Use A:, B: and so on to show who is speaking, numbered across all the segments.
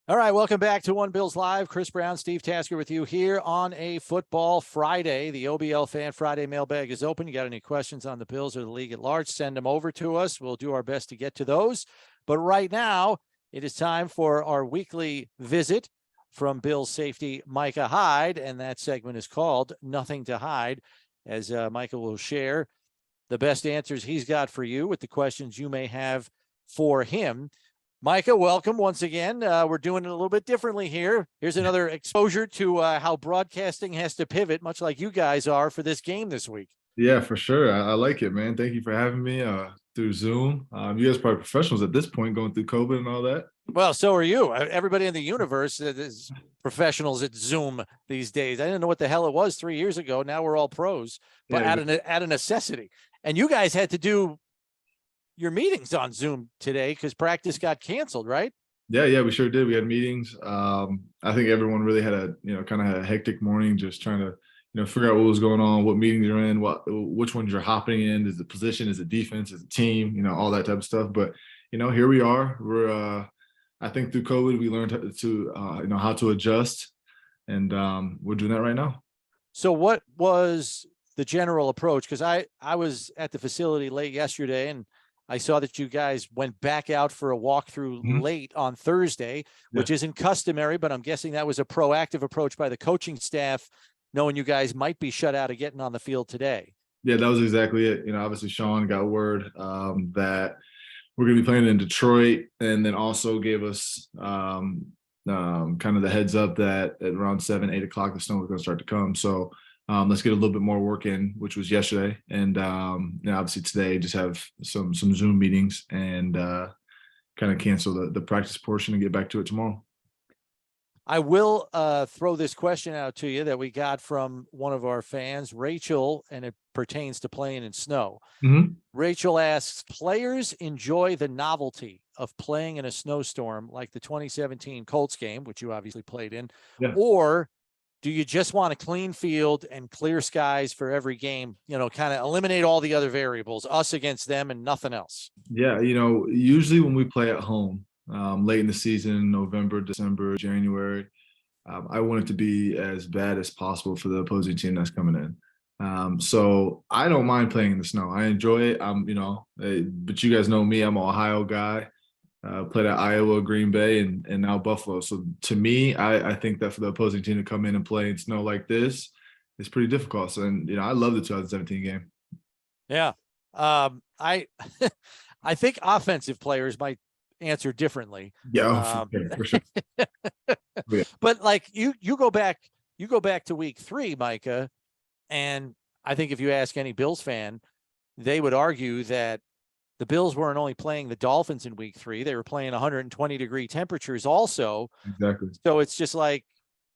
A: All right, welcome back to One Bills Live. Chris Brown, Steve Tasker with you here on a football Friday. The OBL Fan Friday mailbag is open. You got any questions on the Bills or the league at large, send them over to us. We'll do our best to get to those. But right now, it is time for our weekly visit from Bills safety Micah Hyde, and that segment is called Nothing to Hide, as Micah will share the best answers he's got for you with the questions you may have for him. Micah, welcome once again. We're doing it a little bit differently here. Here's another exposure to how broadcasting has to pivot, much like you guys are for this game this week.
B: Yeah, for sure. I like it, man. Thank you for having me through Zoom. You guys are probably professionals at this point, going through COVID and all that.
A: Well, so are you. Everybody in the universe is professionals at Zoom these days. I didn't know what the hell it was 3 years ago. Now we're all pros, but
B: Yeah,
A: at a necessity. And you guys had to do your meetings on Zoom today because practice got canceled, right?
B: yeah, we sure did. We had meetings. I think everyone really had a kind of a hectic morning, just trying to figure out what was going on, what meetings you're in, which ones you're hopping in, is the position, is it defense, is it team, all that type of stuff. But here we are. We're I think through COVID we learned how to adjust, and we're doing that right now.
A: So what was the general approach? Because I was at the facility late yesterday, and I saw that you guys went back out for a walkthrough late on Thursday, which isn't customary, but I'm guessing that was a proactive approach by the coaching staff, knowing you guys might be shut out of getting on the field today.
B: Yeah, that was exactly it. Obviously Sean got word that we're going to be playing in Detroit, and then also gave us kind of the heads up that at around 7-8 o'clock the snow was going to start to come. So let's get a little bit more work in, which was yesterday, and obviously today just have some Zoom meetings and kind of cancel the practice portion and get back to it tomorrow.
A: I will throw this question out to you that we got from one of our fans, Rachel, and it pertains to playing in snow. Rachel asks, players enjoy the novelty of playing in a snowstorm like the 2017 Colts game, which you obviously played in, or do you just want a clean field and clear skies for every game, kind of eliminate all the other variables, us against them and nothing else?
B: Yeah, usually when we play at home, late in the season, November, December, January, I want it to be as bad as possible for the opposing team that's coming in. So I don't mind playing in the snow. I enjoy it. But you guys know me, I'm an Ohio guy. Played at Iowa, Green Bay, and now Buffalo. So to me, I think that for the opposing team to come in and play in snow like this is pretty difficult. So, and I love the 2017 game.
A: Yeah. I I think offensive players might answer differently.
B: Yeah, for sure.
A: But like you go back to week 3, Micah, and I think if you ask any Bills fan, they would argue that the Bills weren't only playing the Dolphins in week 3, they were playing 120-degree temperatures also.
B: Exactly.
A: So it's just like,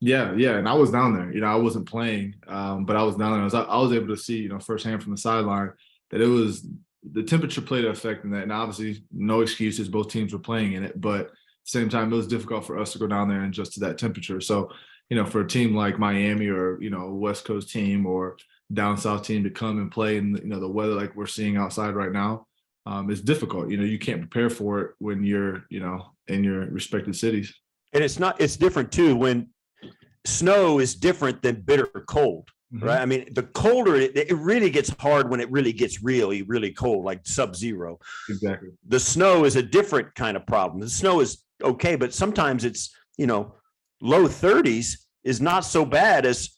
B: yeah. And I was down there, I wasn't playing, but I was down there. I was able to see, firsthand from the sideline that it was the temperature played an effect in that. And obviously no excuses. Both teams were playing in it, but at the same time, it was difficult for us to go down there and adjust to that temperature. So, for a team like Miami or, a West Coast team or down South team to come and play in, the weather like we're seeing outside right now, it's difficult. You can't prepare for it when you're, in your respective cities.
C: And it's different too when snow is different than bitter cold, right? I mean, the colder it really gets hard when it really gets really, really cold, like sub-zero.
B: Exactly.
C: The snow is a different kind of problem. The snow is okay, but sometimes it's, low 30s is not so bad as,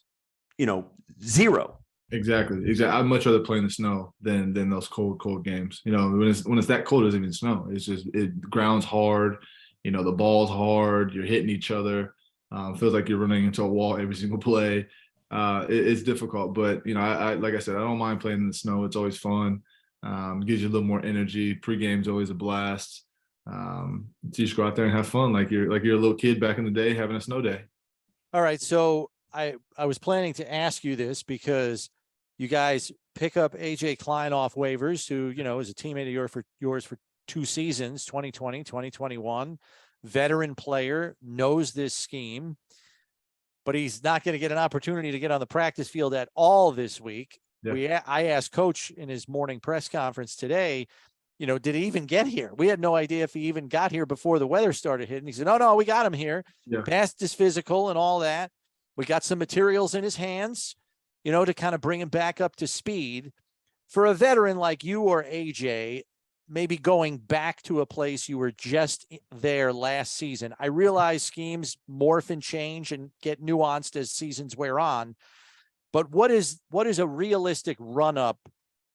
C: 0.
B: Exactly. I'd much rather play in the snow than those cold games. When it's that cold, it doesn't even snow. It's just the ground's hard. The ball's hard. You're hitting each other. Feels like you're running into a wall every single play. It's difficult, but I like I said, I don't mind playing in the snow. It's always fun. Gives you a little more energy. Pre-game's always a blast. So you just go out there and have fun, like you're a little kid back in the day having a snow day.
A: All right, so I was planning to ask you this because you guys pick up AJ Klein off waivers, who, is a teammate of yours for 2 seasons, 2020, 2021, veteran player, knows this scheme, but he's not going to get an opportunity to get on the practice field at all this week. I asked Coach in his morning press conference today, did he even get here? We had no idea if he even got here before the weather started hitting. He said, no, we got him here.
B: Yeah.
A: Passed his physical and all that. We got some materials in his hands, to kind of bring him back up to speed. For a veteran like you or AJ, maybe going back to a place you were just there last season. I realize schemes morph and change and get nuanced as seasons wear on. But what is a realistic run up,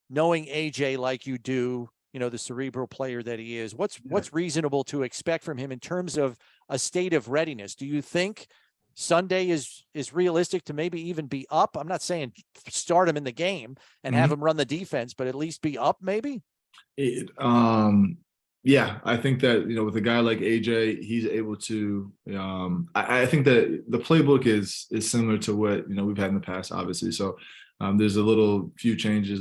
A: knowing AJ like you do, the cerebral player that he is? What's reasonable to expect from him in terms of a state of readiness? Do you think Sunday is realistic to maybe even be up? I'm not saying start him in the game and have him run the defense, but at least be up maybe?
B: Yeah, I think that, with a guy like AJ, he's able to, I think that the playbook is similar to what, we've had in the past, obviously. So there's a few changes,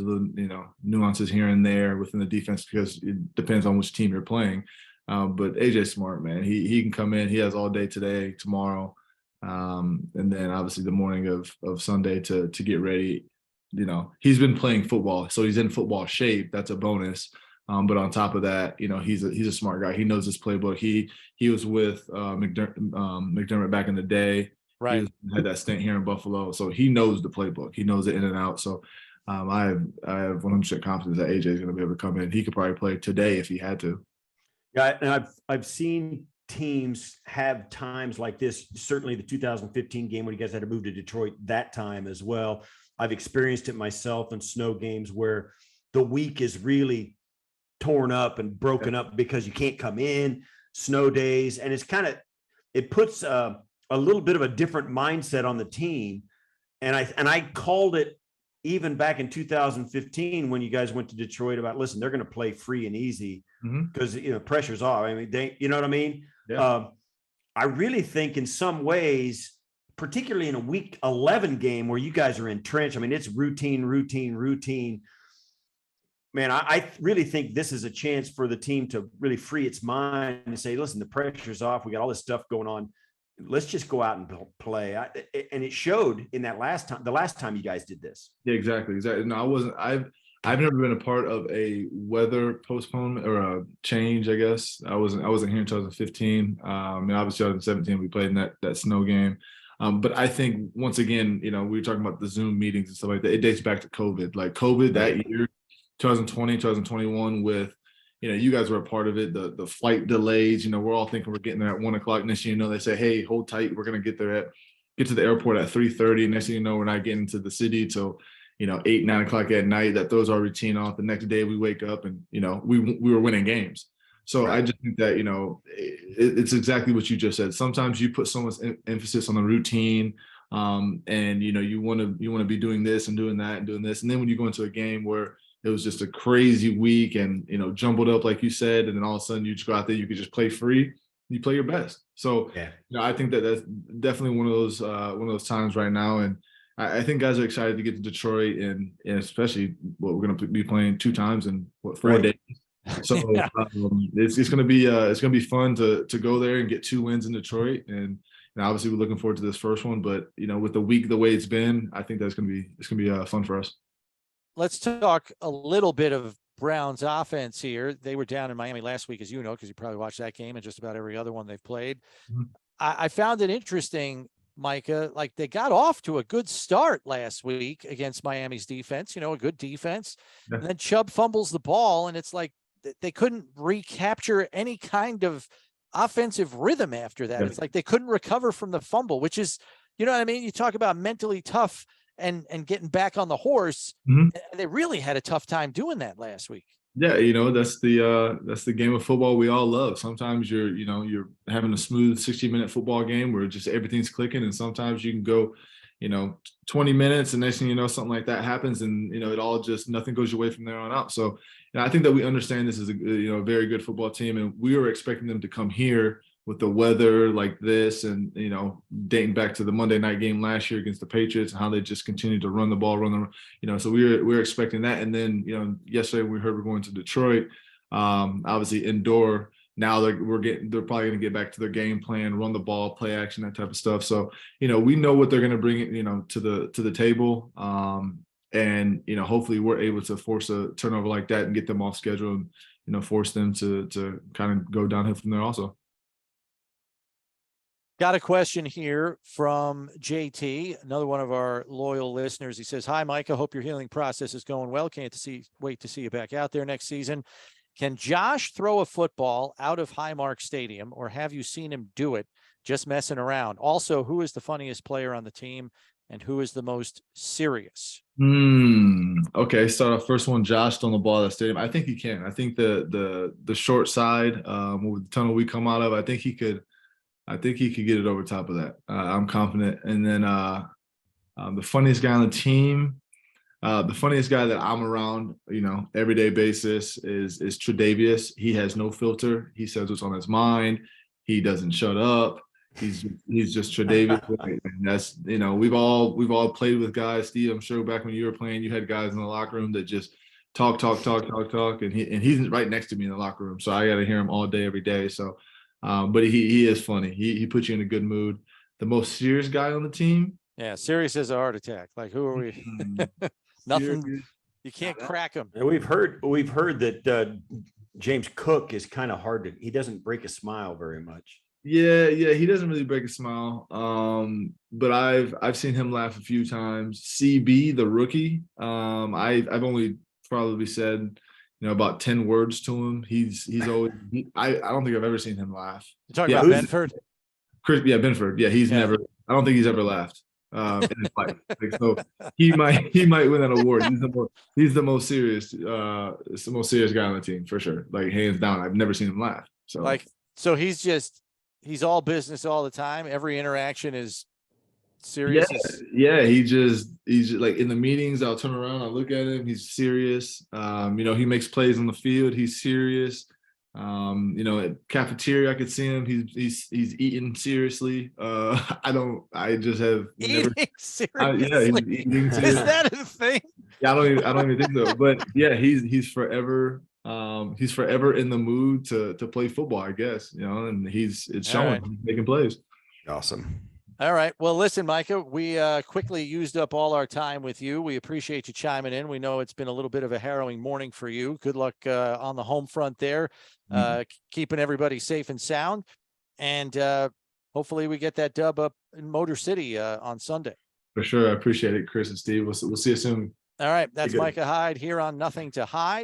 B: nuances here and there within the defense because it depends on which team you're playing. But AJ's smart, man. He can come in, he has all day today, tomorrow. And then obviously the morning of Sunday to get ready. He's been playing football, so he's in football shape. That's a bonus. But on top of that, he's a smart guy. He knows his playbook. He was with McDermott back in the day.
A: Right.
B: He had that stint here in Buffalo, so he knows the playbook. He knows it in and out. So I have 100% confidence that AJ is going to be able to come in. He could probably play today if he had to.
C: Yeah, and I've seen teams have times like this. Certainly the 2015 game when you guys had to move to Detroit, that time as well. I've experienced it myself in snow games where the week is really torn up and broken up because you can't come in, snow days. And it puts a little bit of a different mindset on the team. And I called it even back in 2015 when you guys went to Detroit about, listen, they're going to play free and easy because, pressure's off. I mean, you know what I mean?
B: Yeah.
C: I really think in some ways, particularly in a week 11 game where you guys are entrenched, I mean, it's routine. Man, I really think this is a chance for the team to really free its mind and say, listen, the pressure's off. We got all this stuff going on. Let's just go out and play. And it showed in the last time you guys did this.
B: Yeah, exactly. No, I've never been a part of a weather postponement or a change, I guess. I wasn't here in 2015. And obviously 2017 we played in that snow game. But I think once again, we were talking about the Zoom meetings and stuff like that. It dates back to COVID. Like COVID that year, 2020, 2021, with you guys were a part of it. The flight delays. We're all thinking we're getting there at 1 o'clock. Next thing they say, hey, hold tight. We're gonna get to the airport at 3:30. Next thing we're not getting to the city till 8, 9 o'clock at night. That throws our routine off. The next day we wake up and we were winning games. So I just think that it's exactly what you just said. Sometimes you put so much emphasis on the routine, and you want to be doing this and doing that and doing this, and then when you go into a game where it was just a crazy week and jumbled up like you said, and then all of a sudden you just go out there, you could just play free, you play your best. So I think that that's definitely one of those times right now, and I think guys are excited to get to Detroit and especially we're going to be playing 2 times in 4 days. So it's going to be fun to go there and get 2 wins in Detroit, and obviously we're looking forward to this first one. But with the week the way it's been, I think it's going to be fun for us.
A: Let's talk a little bit of Browns offense here. They were down in Miami last week, as you know, because you probably watched that game and just about every other one they've played. I found it interesting, Micah, like they got off to a good start last week against Miami's defense, a good defense. And then Chubb fumbles the ball, and it's like they couldn't recapture any kind of offensive rhythm after that. It's like they couldn't recover from the fumble, which is, you know what I mean? You talk about mentally tough and getting back on the horse. They really had a tough time doing that last week.
B: Yeah, that's the game of football we all love. Sometimes you're having a smooth 60-minute football game where just everything's clicking, and sometimes you can go 20 minutes and next thing you know, something like that happens, and it all just nothing goes your way from there on out. So I think that we understand this is a very good football team, and we were expecting them to come here with the weather like this, and dating back to the Monday night game last year against the Patriots and how they just continued to run the ball, so we were expecting that. And then yesterday we heard we're going to Detroit, obviously indoor. Now they're probably going to get back to their game plan, run the ball, play action, that type of stuff. So we know what they're going to bring to the table, and hopefully we're able to force a turnover like that and get them off schedule and force them to kind of go downhill from there also.
A: Got a question here from JT, another one of our loyal listeners. He says, "Hi, Micah. Hope your healing process is going well. Wait to see you back out there next season. Can Josh throw a football out of Highmark Stadium, or have you seen him do it just messing around? Also, who is the funniest player on the team, and who is the most serious?"
B: Okay. Start off first one. Josh on the ball at the stadium. I think he can. I think the short side, with the tunnel we come out of, I think he could get it over top of that. I'm confident. And then the funniest guy on the team, the funniest guy that I'm around, everyday basis is Tre'Davious. He has no filter. He says what's on his mind. He doesn't shut up. He's just Tre'Davious. And that's, we've all played with guys. Steve, I'm sure back when you were playing, you had guys in the locker room that just talk, and he's right next to me in the locker room. So I got to hear him all day, every day. So. But he is funny. He puts you in a good mood. The most serious guy on the team.
A: Yeah, serious as a heart attack. Like, who are we? Nothing.
B: Serious.
A: You can't crack him.
C: And we've heard that James Cook is kind of hard to. He doesn't break a smile very much.
B: Yeah, he doesn't really break a smile. But I've seen him laugh a few times. CB, the rookie. I've only probably said about 10 words to him. He's always. I don't think I've ever seen him laugh.
A: You're talking about Benford?
B: Benford. Yeah, he's never. I don't think he's ever laughed in his life. So he might win that award. He's the most serious. It's the most serious guy on the team for sure. Like hands down. I've never seen him laugh. So
A: he's all business all the time. Every interaction is serious.
B: Yeah. He's just like in the meetings. I'll turn around, I'll look at him. He makes plays on the field. He's serious. At cafeteria, I could see him. He's eating seriously. I just have
A: eating
B: never.
A: Seriously.
B: He's eating seriously.
A: Is that a thing?
B: Yeah, I don't even think so. But yeah, he's forever. He's forever in the mood to play football, I guess. And it's showing.
A: Right.
B: He's making plays.
C: Awesome.
A: All right. Well, listen, Micah, we quickly used up all our time with you. We appreciate you chiming in. We know it's been a little bit of a harrowing morning for you. Good luck on the home front there, keeping everybody safe and sound. And hopefully we get that dub up in Motor City on Sunday.
B: For sure. I appreciate it, Chris and Steve. We'll see you soon.
A: All right. That's Micah Hyde here on Nothing to Hide.